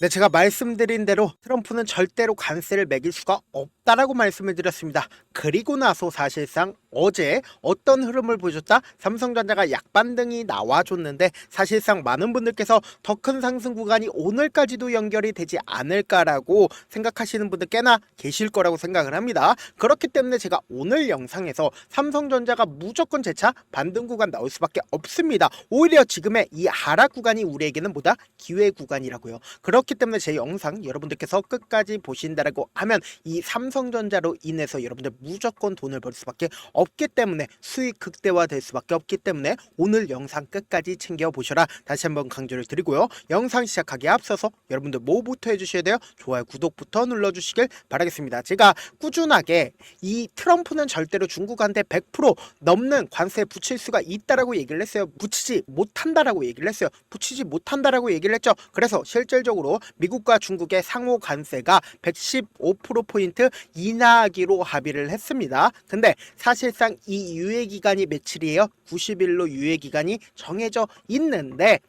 네, 제가 말씀드린 대로 트럼프는 절대로 관세를 매길 수가 없다라고 말씀을 드렸습니다. 그리고 나서 사실상 어제 어떤 흐름을 보여줬다? 삼성전자가 약반등이 나와줬는데 사실상 많은 분들께서 더 큰 상승 구간이 오늘까지도 연결이 되지 않을까라고 생각하시는 분들 꽤나 계실 거라고 생각을 합니다. 그렇기 때문에 제가 오늘 영상에서 삼성전자가 무조건 재차 반등 구간 나올 수밖에 없습니다. 오히려 지금의 이 하락 구간이 우리에게는 뭐다? 기회 구간이라고요. 그렇기 때문에 제 영상 여러분들께서 끝까지 보신다라고 하면 이 삼성전자로 인해서 여러분들 무조건 돈을 벌 수밖에 없기 때문에 수익 극대화될 수밖에 없기 때문에 오늘 영상 끝까지 챙겨보셔라 다시 한번 강조를 드리고요. 영상 시작하기에 앞서서 여러분들 뭐부터 해주셔야 돼요? 좋아요, 구독부터 눌러주시길 바라겠습니다. 제가 꾸준하게 이 트럼프는 절대로 중국한테 100% 넘는 관세 붙일 수가 있다라고 얘기를 했어요. 붙이지 못한다라고 얘기를 했어요. 붙이지 못한다라고 얘기를 했죠. 그래서 실질적으로 미국과 중국의 상호 관세가 115%포인트 인하하기로 합의를 했습니다. 근데 사실상 이 유예기간이 며칠이에요? 90일로 유예기간이 정해져 있는데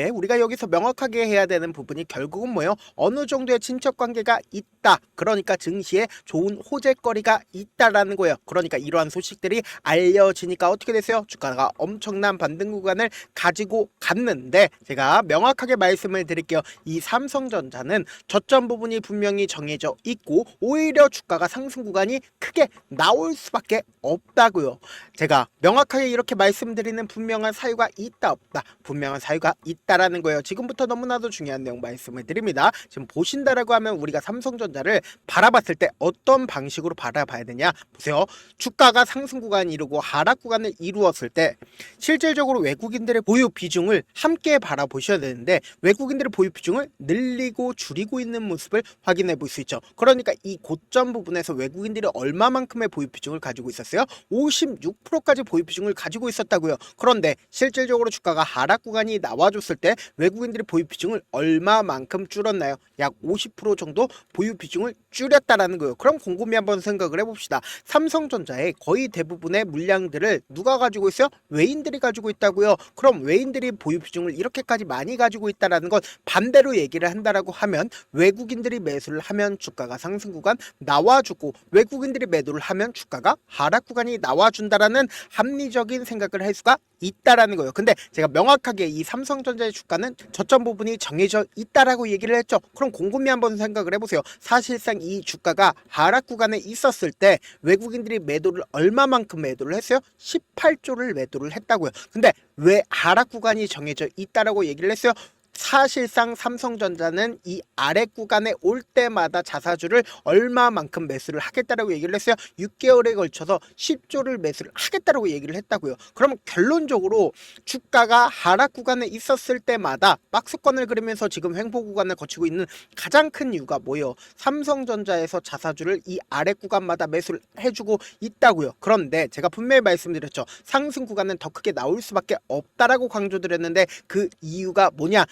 우리가 여기서 명확하게 해야 되는 부분이 결국은 뭐예요? 어느 정도의 친척관계가 있다. 그러니까 증시에 좋은 호재거리가 있다라는 거예요. 그러니까 이러한 소식들이 알려지니까 어떻게 됐어요? 주가가 엄청난 반등 구간을 가지고 갔는데 제가 명확하게 말씀을 드릴게요. 이 삼성전자는 저점 부분이 분명히 정해져 있고 오히려 주가가 상승 구간이 크게 나올 수밖에 없다고요. 제가 명확하게 이렇게 말씀드리는 분명한 사유가 있다 없다, 분명한 사유가 있다라는 거예요. 지금부터 너무나도 중요한 내용 말씀을 드립니다. 지금 보신다라고 하면 우리가 삼성전자를 바라봤을 때 어떤 방식으로 바라봐야 되냐 보세요. 주가가 상승 구간을 이루고 하락 구간을 이루었을 때 실질적으로 외국인들의 보유 비중을 함께 바라보셔야 되는데 외국인들의 보유 비중을 늘리고 줄이고 있는 모습을 확인해 볼 수 있죠. 그러니까 이 고점 부분에서 외국인들이 얼마만큼의 보유 비중을 가지고 있었어요? 56%까지 보유 비중을 가지고 있었다고요. 그런데 실질적으로 주가가 하락 구간이 나와줬을 때 외국인들의 보유 비중을 얼마만큼 줄였나요? 약 50% 정도 보유 비중을 줄였다라는 거예요. 그럼 곰곰이 한번 생각을 해봅시다. 삼성전자의 거의 대부분의 물량들을 누가 가지고 있어요? 외인들이 가지고 있다고요. 그럼 외인들이 보유 비중을 이렇게까지 많이 가지고 있다라는 건 반대로 얘기를 한다라고 하면 외국인들이 매수를 하면 주가가 상승 구간 나와주고 외국인들이 매도를 하면 주가가 하락 구간이 나와준다라는 합리적인 생각을 할 수가 있다라는 거예요. 근데 제가 명확하게 이 삼성전자의 주가는 저점 부분이 정해져 있다라고 얘기를 했죠. 그럼 곰곰이 한번 생각을 해보세요. 사실상 이 주가가 하락 구간에 있었을 때 외국인들이 매도를 얼마만큼 매도를 했어요? 18조를 매도를 했다고요. 근데 왜 하락 구간이 정해져 있다라고 얘기를 했어요? 사실상 삼성전자는 이 아래 구간에 올 때마다 자사주를 얼마만큼 매수를 하겠다라고 얘기를 했어요. 6개월에 걸쳐서 10조를 매수를 하겠다라고 얘기를 했다고요. 그럼 결론적으로 주가가 하락 구간에 있었을 때마다 박스권을 그리면서 지금 횡보 구간을 거치고 있는 가장 큰 이유가 뭐예요? 삼성전자에서 자사주를 이 아래 구간마다 매수를 해주고 있다고요. 그런데 제가 분명히 말씀드렸죠. 상승 구간은 더 크게 나올 수밖에 없다라고 강조드렸는데 그 이유가 뭐냐?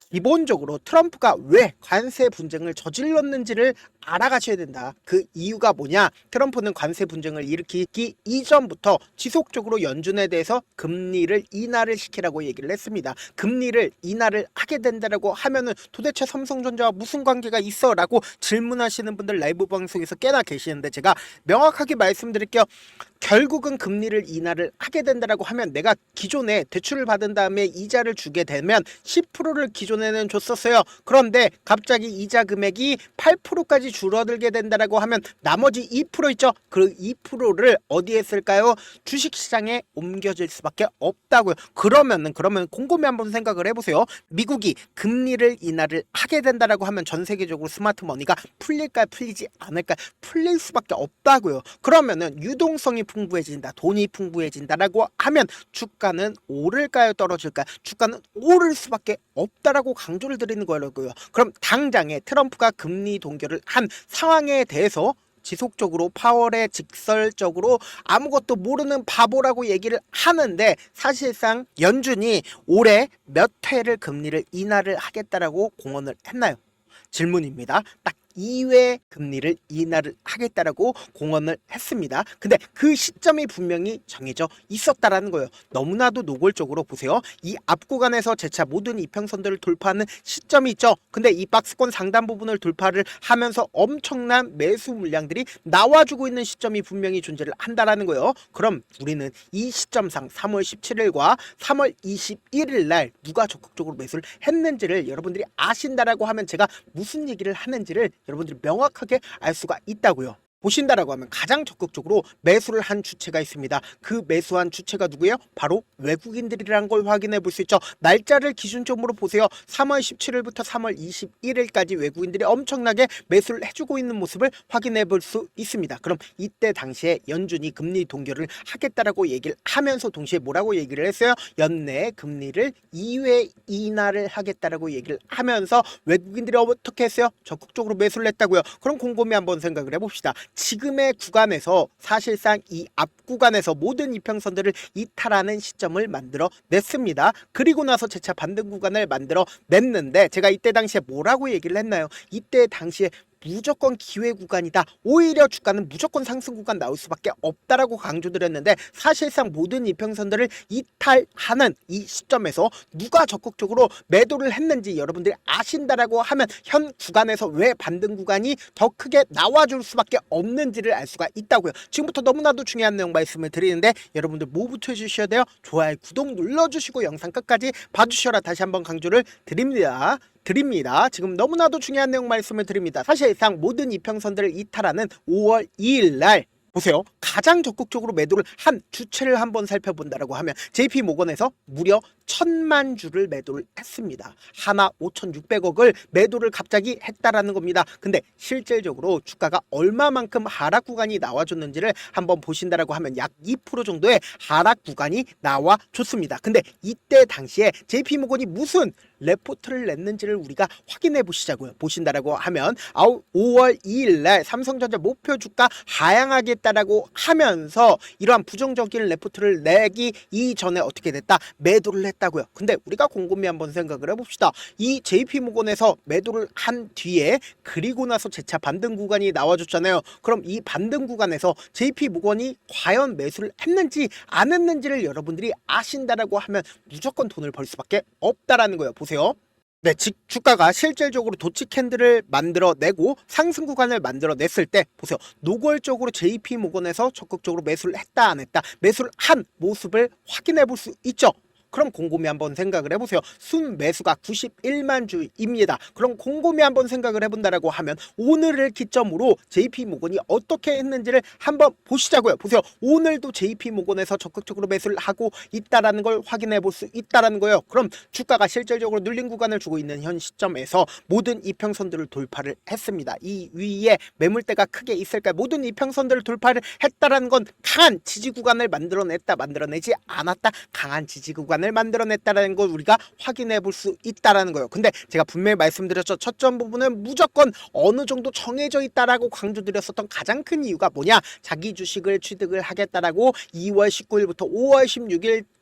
기본적으로 트럼프가 왜 관세 분쟁을 저질렀는지를 알아가셔야 된다. 그 이유가 뭐냐? 트럼프는 관세 분쟁을 일으키기 이전부터 지속적으로 연준에 대해서 금리를 인하를 시키라고 얘기를 했습니다. 금리를 인하를 하게 된다라고 하면은 도대체 삼성전자와 무슨 관계가 있어? 라고 질문하시는 분들 라이브 방송에서 꽤나 계시는데 제가 명확하게 말씀드릴게요. 결국은 금리를 인하를 하게 된다라고 하면 내가 기존에 대출을 받은 다음에 이자를 주게 되면 10%를 기존에는 줬었어요. 그런데 갑자기 이자 금액이 8%까지 줄어들게 된다라고 하면 나머지 2% 있죠. 그 2%를 어디에 쓸까요? 주식시장에 옮겨질 수밖에 없다고요. 그러면 곰곰이 한번 생각을 해보세요. 미국이 금리를 인하를 하게 된다라고 하면 전 세계적으로 스마트머니가 풀릴까요? 풀리지 않을까요? 풀릴 수밖에 없다고요. 그러면은 유동성이 풍부해진다, 돈이 풍부해진다라고 하면 주가는 오를까요? 떨어질까요? 주가는 오를 수밖에 없다라고 강조를 드리는 거라고요. 그럼 당장에 트럼프가 금리 동결을 한 상황에 대해서 지속적으로 파월에 직설적으로 아무것도 모르는 바보라고 얘기를 하는데 사실상 연준이 올해 몇 회를 금리를 인하를 하겠다라고 공언을 했나요? 질문입니다. 딱 이외의 금리를 인하를 하겠다라고 공언을 했습니다. 근데 그 시점이 분명히 정해져 있었다라는 거예요. 너무나도 노골적으로 보세요. 이 앞 구간에서 재차 모든 이평선들을 돌파하는 시점이 있죠. 근데 이 박스권 상단 부분을 돌파를 하면서 엄청난 매수 물량들이 나와주고 있는 시점이 분명히 존재를 한다라는 거예요. 그럼 우리는 이 시점상 3월 17일과 3월 21일 날 누가 적극적으로 매수를 했는지를 여러분들이 아신다라고 하면 제가 무슨 얘기를 하는지를 여러분들이 명확하게 알 수가 있다고요. 보신다라고 하면 가장 적극적으로 매수를 한 주체가 있습니다. 그 매수한 주체가 누구예요? 바로 외국인들이라는 걸 확인해 볼 수 있죠. 날짜를 기준점으로 보세요. 3월 17일부터 3월 21일까지 외국인들이 엄청나게 매수를 해주고 있는 모습을 확인해 볼 수 있습니다. 그럼 이때 당시에 연준이 금리 동결을 하겠다라고 얘기를 하면서 동시에 뭐라고 얘기를 했어요? 연내 금리를 2회 인하를 하겠다라고 얘기를 하면서 외국인들이 어떻게 했어요? 적극적으로 매수를 했다고요. 그럼 곰곰이 한번 생각을 해봅시다. 지금의 구간에서 사실상 이 앞 구간에서 모든 이평선들을 이탈하는 시점을 만들어 냈습니다. 그리고 나서 재차 반등 구간을 만들어 냈는데 제가 이때 당시에 뭐라고 얘기를 했나요? 이때 당시에 무조건 기회 구간이다. 오히려 주가는 무조건 상승 구간 나올 수밖에 없다라고 강조드렸는데 사실상 모든 이평선들을 이탈하는 이 시점에서 누가 적극적으로 매도를 했는지 여러분들이 아신다라고 하면 현 구간에서 왜 반등 구간이 더 크게 나와줄 수밖에 없는지를 알 수가 있다고요. 지금부터 너무나도 중요한 내용 말씀을 드리는데 여러분들 뭐부터 해주셔야 돼요? 좋아요, 구독 눌러주시고 영상 끝까지 봐주셔라 다시 한번 강조를 드립니다. 지금 너무나도 중요한 내용 말씀을 드립니다. 사실상 모든 이평선들을 이탈하는 5월 2일 날 보세요. 가장 적극적으로 매도를 한 주체를 한번 살펴본다라고 하면 JP모건에서 무려 1000만 주를 매도를 했습니다. 하나 5,600억을 매도를 갑자기 했다라는 겁니다. 근데 실질적으로 주가가 얼마만큼 하락 구간이 나와줬는지를 한번 보신다라고 하면 약 2% 정도의 하락 구간이 나와줬습니다. 근데 이때 당시에 JP모건이 무슨 레포트를 냈는지를 우리가 확인해 보시자고요. 보신다라고 하면 5월 2일 날 삼성전자 목표 주가 하향하겠다라고 하면서 이러한 부정적인 레포트를 내기 이전에 어떻게 됐다? 매도를 했다고요. 근데 우리가 곰곰이 한번 생각을 해봅시다. 이 JP모건에서 매도를 한 뒤에 그리고 나서 재차 반등 구간이 나와줬잖아요. 그럼 이 반등 구간에서 JP모건이 과연 매수를 했는지 안 했는지를 여러분들이 아신다라고 하면 무조건 돈을 벌 수밖에 없다라는 거예요. 보세요. 네, 주가가 실질적으로 도치 캔들을 만들어내고 상승 구간을 만들어냈을 때 보세요. 노골적으로 JP모건에서 적극적으로 매수를 했다 안 했다 매수를 한 모습을 확인해 볼 수 있죠. 그럼 곰곰이 한번 생각을 해보세요. 순 매수가 91만 주입니다. 그럼 곰곰이 한번 생각을 해본다라고 하면 오늘을 기점으로 JP모건이 어떻게 했는지를 한번 보시자고요. 보세요. 오늘도 JP모건에서 적극적으로 매수를 하고 있다라는 걸 확인해 볼 수 있다라는 거예요. 그럼 주가가 실질적으로 눌린 구간을 주고 있는 현 시점에서 모든 이평선들을 돌파를 했습니다. 이 위에 매물대가 크게 있을까요? 모든 이평선들을 돌파를 했다라는 건 강한 지지 구간을 만들어냈다 만들어내지 않았다 강한 지지 구간을 만들어냈다는 걸 우리가 확인해 볼 수 있다라는 거예요. 근데 제가 분명히 말씀드렸죠. 첫점 부분은 무조건 어느 정도 정해져 있다라고 강조드렸었던 가장 큰 이유가 뭐냐? 자기 주식을 취득을 하겠다라고 2월 19일부터 5월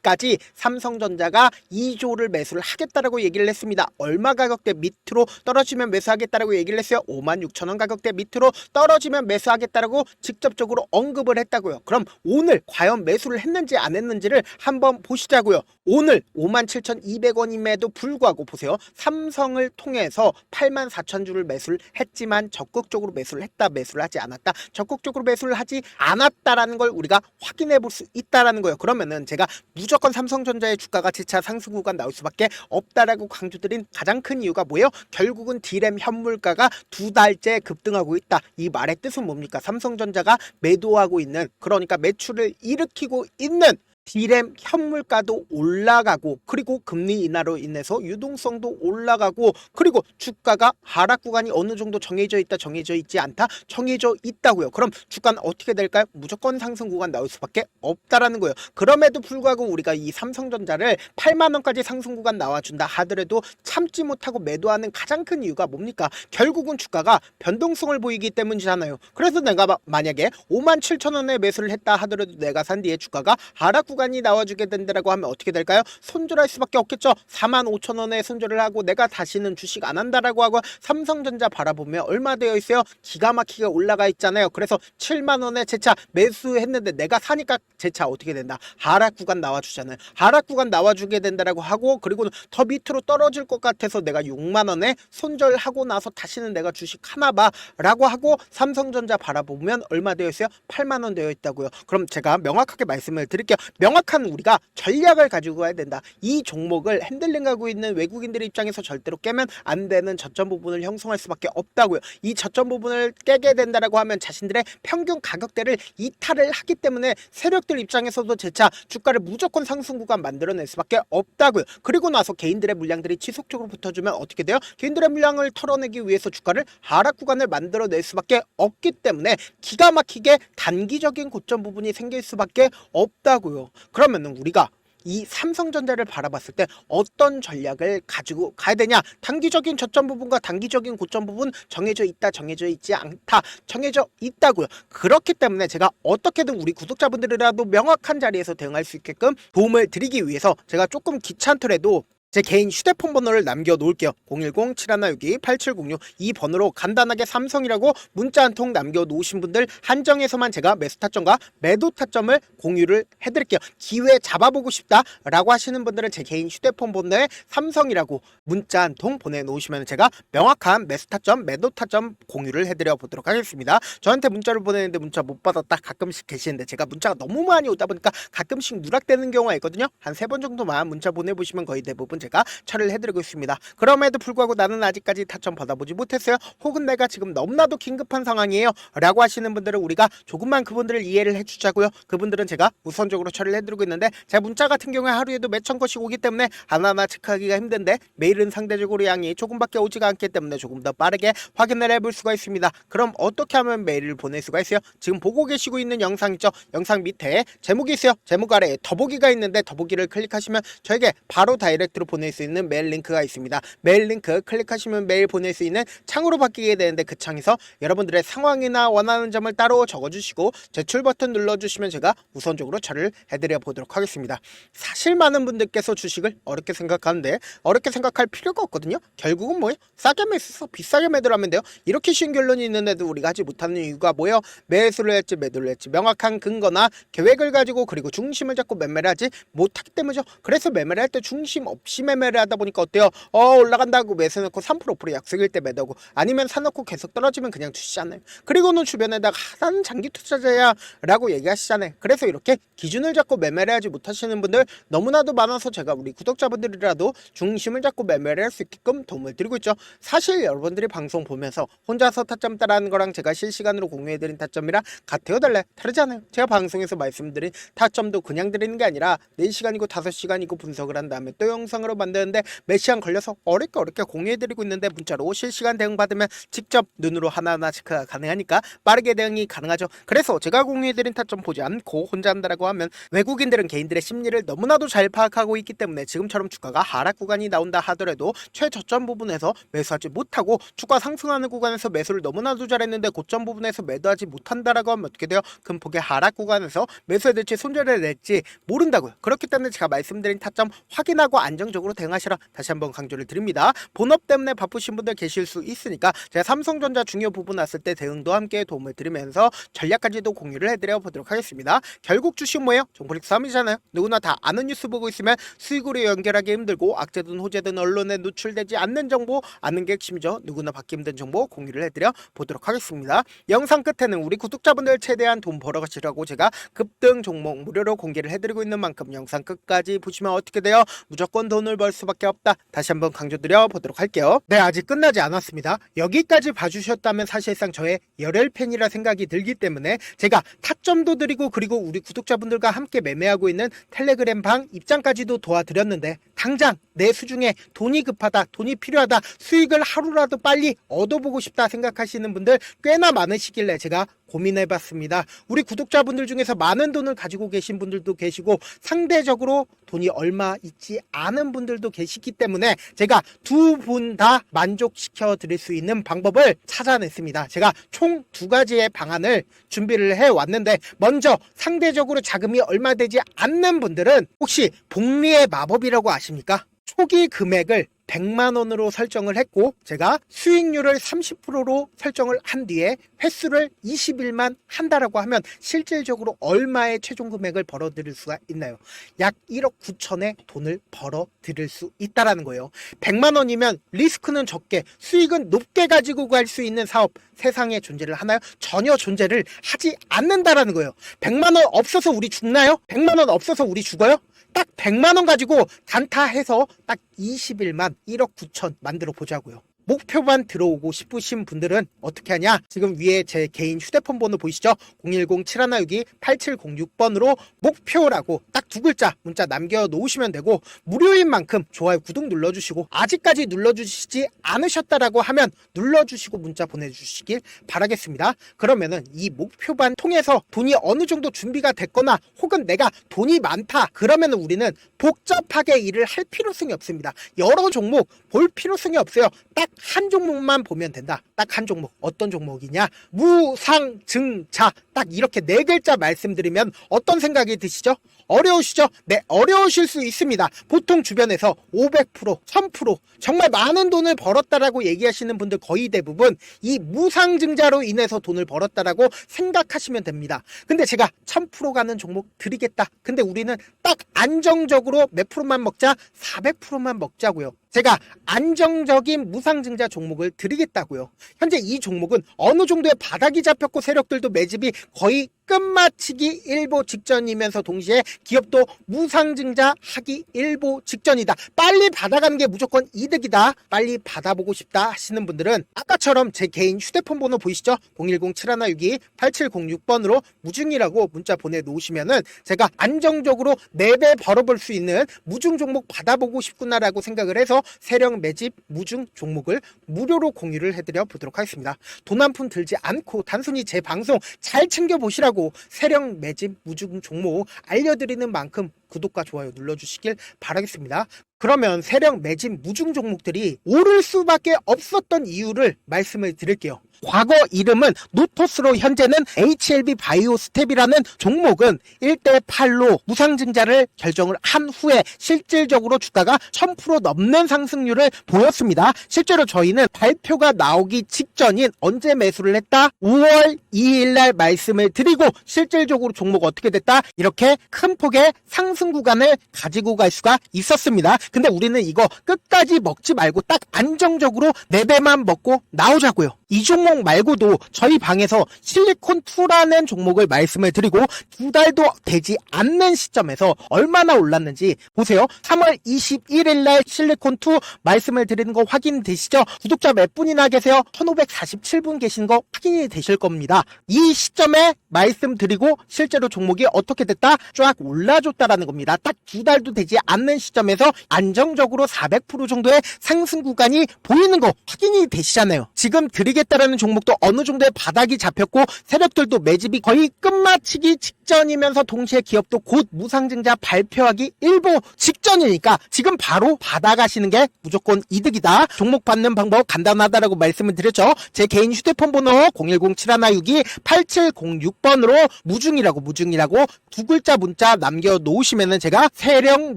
16일까지 삼성전자가 2조를 매수를 하겠다라고 얘기를 했습니다. 얼마 가격대 밑으로 떨어지면 매수하겠다라고 얘기를 했어요. 56,000원 가격대 밑으로 떨어지면 매수하겠다라고 직접적으로 언급을 했다고요. 그럼 오늘 과연 매수를 했는지 안 했는지를 한번 보시자고요. 오늘 57,200원임에도 불구하고 보세요. 삼성을 통해서 84,000주를 매수를 했지만 적극적으로 매수를 했다 매수를 하지 않았다 적극적으로 매수를 하지 않았다라는 걸 우리가 확인해 볼 수 있다라는 거예요. 그러면은 제가 무조건 삼성전자의 주가가 재차 상승 구간 나올 수밖에 없다라고 강조드린 가장 큰 이유가 뭐예요? 결국은 D램 현물가가 2달째 급등하고 있다. 이 말의 뜻은 뭡니까? 삼성전자가 매도하고 있는 그러니까 매출을 일으키고 있는 D램 현물가도 올라가고 그리고 금리 인하로 인해서 유동성도 올라가고 그리고 주가가 하락 구간이 어느 정도 정해져 있다 정해져 있지 않다 정해져 있다고요. 그럼 주가는 어떻게 될까요? 무조건 상승 구간 나올 수밖에 없다라는 거예요. 그럼에도 불구하고 우리가 이 삼성전자를 8만원까지 상승 구간 나와준다 하더라도 참지 못하고 매도하는 가장 큰 이유가 뭡니까? 결국은 주가가 변동성을 보이기 때문이잖아요. 그래서 내가 만약에 57,000원에 매수를 했다 하더라도 내가 산 뒤에 주가가 하락 구간이 나와주게 된다라고 하면 어떻게 될까요? 손절할 수밖에 없겠죠. 45,000원에 손절을 하고 내가 다시는 주식 안 한다라고 하고 삼성전자 바라보면 얼마 되어 있어요? 기가 막히게 올라가 있잖아요. 그래서 7만원에 제 차 매수했는데 내가 사니까 제 차 어떻게 된다? 하락 구간 나와주잖아요. 하락 구간 나와주게 된다라고 하고, 그리고 더 밑으로 떨어질 것 같아서 내가 6만원에 손절하고 나서 다시는 내가 주식 하나봐 라고 하고 삼성전자 바라보면 얼마 되어 있어요? 8만원 되어 있다고요. 그럼 제가 명확하게 말씀을 드릴게요. 명확한 우리가 전략을 가지고 가야 된다. 이 종목을 핸들링하고 있는 외국인들의 입장에서 절대로 깨면 안 되는 저점 부분을 형성할 수밖에 없다고요. 이 저점 부분을 깨게 된다라고 하면 자신들의 평균 가격대를 이탈을 하기 때문에 세력들 입장에서도 재차 주가를 무조건 상승 구간 만들어낼 수밖에 없다고요. 그리고 나서 개인들의 물량들이 지속적으로 붙어주면 어떻게 돼요? 개인들의 물량을 털어내기 위해서 주가를 하락 구간을 만들어낼 수밖에 없기 때문에 기가 막히게 단기적인 고점 부분이 생길 수밖에 없다고요. 그러면은 우리가 이 삼성전자를 바라봤을 때 어떤 전략을 가지고 가야 되냐? 단기적인 저점 부분과 단기적인 고점 부분 정해져 있다, 정해져 있지 않다, 정해져 있다고요. 그렇기 때문에 제가 어떻게든 우리 구독자분들이라도 명확한 자리에서 대응할 수 있게끔 도움을 드리기 위해서 제가 조금 귀찮더라도 제 개인 휴대폰 번호를 남겨놓을게요. 010-7162-8706 이 번호로 간단하게 삼성이라고 문자 한 통 남겨놓으신 분들 한정해서만 제가 매수 타점과 매도 타점을 공유를 해드릴게요. 기회 잡아보고 싶다 라고 하시는 분들은 제 개인 휴대폰 번호에 삼성이라고 문자 한 통 보내놓으시면 제가 명확한 매수 타점, 매도 타점 공유를 해드려 보도록 하겠습니다. 저한테 문자를 보내는데 문자 못 받았다 가끔씩 계시는데 제가 문자가 너무 많이 오다 보니까 가끔씩 누락되는 경우가 있거든요. 한 3번 정도만 문자 보내보시면 거의 대부분 제가 처리를 해드리고 있습니다. 그럼에도 불구하고 나는 아직까지 타점 받아보지 못했어요. 혹은 내가 지금 너무나도 긴급한 상황이에요 라고 하시는 분들은 우리가 조금만 그분들을 이해를 해주자고요. 그분들은 제가 우선적으로 처리를 해드리고 있는데 제 문자 같은 경우에 하루에도 몇천 건씩 오기 때문에 하나하나 체크하기가 힘든데 메일은 상대적으로 양이 조금밖에 오지가 않기 때문에 조금 더 빠르게 확인을 해볼 수가 있습니다. 그럼 어떻게 하면 메일을 보낼 수가 있어요? 지금 보고 계시고 있는 영상 있죠? 영상 밑에 제목이 있어요. 제목 아래에 더보기가 있는데 더보기를 클릭하시면 저에게 바로 다이렉트로 보낼 수 있는 메일 링크가 있습니다. 메일 링크 클릭하시면 메일 보낼 수 있는 창으로 바뀌게 되는데 그 창에서 여러분들의 상황이나 원하는 점을 따로 적어주시고 제출 버튼 눌러주시면 제가 우선적으로 처리를 해드려 보도록 하겠습니다. 사실 많은 분들께서 주식을 어렵게 생각하는데 어렵게 생각할 필요가 없거든요. 결국은 뭐예요? 싸게 매수해서 비싸게 매도를 하면 돼요. 이렇게 쉬운 결론이 있는데도 우리가 하지 못하는 이유가 뭐예요? 매수를 했지 매도를 했지 명확한 근거나 계획을 가지고 그리고 중심을 잡고 매매를 하지 못하기 때문이죠. 그래서 매매를 할 때 중심 없이 매매를 하다 보니까 어때요? 올라간다고 매수해놓고 3% 5% 약속일 때 매도하고 아니면 사놓고 계속 떨어지면 그냥 주시잖아요. 그리고는 주변에다가 나는 장기 투자자야 라고 얘기하시잖아요. 그래서 이렇게 기준을 잡고 매매를 하지 못하시는 분들 너무나도 많아서 제가 우리 구독자분들이라도 중심을 잡고 매매를 할 수 있게끔 도움을 드리고 있죠. 사실 여러분들이 방송 보면서 혼자서 타점 따라하는 거랑 제가 실시간으로 공유해드린 타점이랑 같아요 달라요? 다르지 않아요. 제가 방송에서 말씀드린 타점도 그냥 드리는 게 아니라 4시간이고 5시간이고 분석을 한 다음에 또 영상으로 만드는데 몇 시간 걸려서 어렵게 공유해드리고 있는데 문자로 실시간 대응 받으면 직접 눈으로 하나하나 체크가 가능하니까 빠르게 대응이 가능하죠. 그래서 제가 공유해드린 타점 보지 않고 혼자 한다라고 하면 외국인들은 개인들의 심리를 너무나도 잘 파악하고 있기 때문에 지금처럼 주가가 하락 구간이 나온다 하더라도 최저점 부분에서 매수하지 못하고 주가 상승하는 구간에서 매수를 너무나도 잘했는데 고점 부분에서 매도하지 못한다라고 하면 어떻게 돼요? 큰 폭의 하락 구간에서 매수해야 될지 손절해야 될지 모른다고요. 그렇기 때문에 제가 말씀드린 타점 확인하고 안정적으로 대응하시라 다시 한번 강조를 드립니다. 본업 때문에 바쁘신 분들 계실 수 있으니까 제가 삼성전자 중요 부분 왔을 때 대응도 함께 도움을 드리면서 전략까지도 공유를 해드려 보도록 하겠습니다. 결국 주식 뭐예요? 종프릭 싸움이잖아요. 누구나 다 아는 뉴스 보고 있으면 수익으로 연결하기 힘들고 악재든 호재든 언론에 노출되지 않는 정보 아는 게 핵심이죠. 누구나 받기 힘든 정보 공유를 해드려 보도록 하겠습니다. 영상 끝에는 우리 구독자분들 최대한 돈 벌어가시라고 제가 급등 종목 무료로 공개를 해드리고 있는 만큼 영상 끝까지 보시면 어떻게 돼요? 무조건 돈을 벌 수밖에 없다. 다시 한번 강조드려 보도록 할게요. 네, 아직 끝나지 않았습니다. 여기까지 봐주셨다면 사실상 저의 열혈 팬이라 생각이 들기 때문에 제가 타점도 드리고 그리고 우리 구독자분들과 함께 매매하고 있는 텔레그램 방 입장까지도 도와드렸는데 당장 내 수중에 돈이 급하다, 돈이 필요하다, 수익을 하루라도 빨리 얻어보고 싶다 생각하시는 분들 꽤나 많으시길래 제가 고민해봤습니다. 우리 구독자분들 중에서 많은 돈을 가지고 계신 분들도 계시고 상대적으로 돈이 얼마 있지 않은 분들도 계시기 때문에 제가 두 분 다 만족시켜 드릴 수 있는 방법을 찾아냈습니다. 제가 총 두 가지의 방안을 준비를 해왔는데, 먼저 상대적으로 자금이 얼마 되지 않는 분들은 혹시 복리의 마법이라고 아십니까? 초기 금액을 100만 원으로 설정을 했고 제가 수익률을 30%로 설정을 한 뒤에 횟수를 20일만 한다라고 하면 실질적으로 얼마의 최종 금액을 벌어들일 수가 있나요? 약 1억 9천의 돈을 벌어들일 수 있다라는 거예요. 100만 원이면 리스크는 적게 수익은 높게 가지고 갈 수 있는 사업, 세상에 존재를 하나요? 전혀 존재를 하지 않는다라는 거예요. 100만 원 없어서 우리 죽나요? 100만 원 없어서 우리 죽어요? 딱 100만 원 가지고 단타해서 딱 20일만 1억 9천 만들어 보자고요. 목표만 들어오고 싶으신 분들은 어떻게 하냐? 지금 위에 제 개인 휴대폰 번호 보이시죠? 010-7162-8706번으로 목표라고 딱 두 글자 문자 남겨놓으시면 되고, 무료인 만큼 좋아요, 구독 눌러주시고, 아직까지 눌러주시지 않으셨다라고 하면 눌러주시고 문자 보내주시길 바라겠습니다. 그러면은 이 목표반 통해서 돈이 어느 정도 준비가 됐거나 혹은 내가 돈이 많다 그러면은 우리는 복잡하게 일을 할 필요성이 없습니다. 여러 종목 볼 필요성이 없어요. 딱 한 종목만 보면 된다. 딱 한 종목. 어떤 종목이냐? 무상증자. 딱 이렇게 네 글자 말씀드리면 어떤 생각이 드시죠? 어려우시죠? 네, 어려우실 수 있습니다. 보통 주변에서 500%, 1000% 정말 많은 돈을 벌었다라고 얘기하시는 분들 거의 대부분 이 무상증자로 인해서 돈을 벌었다라고 생각하시면 됩니다. 근데 제가 1000% 가는 종목 드리겠다. 근데 우리는 딱 안정적으로 몇 프로만 먹자? 400%만 먹자고요. 제가 안정적인 무상증자 종목을 드리겠다고요. 현재 이 종목은 어느 정도의 바닥이 잡혔고 세력들도 매집이 거의 끝마치기 일보 직전이면서 동시에 기업도 무상증자 하기 일보 직전이다. 빨리 받아가는 게 무조건 이득이다. 빨리 받아보고 싶다 하시는 분들은 아까처럼 제 개인 휴대폰 번호 보이시죠? 010-7162-8706번으로 무중이라고 문자 보내놓으시면은 제가 안정적으로 4배 벌어볼 수 있는 무중 종목 받아보고 싶구나라고 생각을 해서 세력 매집 무중 종목을 무료로 공유를 해드려 보도록 하겠습니다. 돈 한 푼 들지 않고 단순히 제 방송 잘 챙겨보시라고 세력 매집 무중 종목 알려드리는 만큼 구독과 좋아요 눌러주시길 바라겠습니다. 그러면 세력 매집 무중 종목들이 오를 수밖에 없었던 이유를 말씀을 드릴게요. 과거 이름은 노토스로 현재는 HLB 바이오스텝이라는 종목은 1대8로 무상증자를 결정을 한 후에 실질적으로 주가가 1000% 넘는 상승률을 보였습니다. 실제로 저희는 발표가 나오기 직전인 언제 매수를 했다? 5월 2일날 말씀을 드리고 실질적으로 종목 어떻게 됐다? 이렇게 큰 폭의 상승 구간을 가지고 갈 수가 있었습니다. 근데 우리는 이거 끝까지 먹지 말고 딱 안정적으로 4배만 먹고 나오자고요. 이 종목 말고도 저희 방에서 실리콘2라는 종목을 말씀을 드리고 2달도 되지 않는 시점에서 얼마나 올랐는지 보세요. 3월 21일 날 실리콘2 말씀을 드리는 거 확인되시죠? 구독자 몇 분이나 계세요? 1547분 계신 거 확인이 되실 겁니다. 이 시점에 말씀드리고 실제로 종목이 어떻게 됐다? 쫙 올라줬다라는 겁니다. 딱 2달도 되지 않는 시점에서 안정적으로 400% 정도의 상승 구간이 보이는 거 확인이 되시잖아요. 지금 드리겠다라는 종목도 어느 정도의 바닥이 잡혔고 세력들도 매집이 거의 끝마치기 직전이면서 동시에 기업도 곧 무상증자 발표하기 일보 직전이니까 지금 바로 받아가시는 게 무조건 이득이다. 종목 받는 방법 간단하다라고 말씀을 드렸죠. 제 개인 휴대폰 번호 010-7162-8706번으로 무중이라고 두 글자 문자 남겨놓으시면은 제가 세력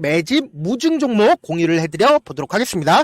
매집 무중 종목 공유를 해드려 보도록 하겠습니다.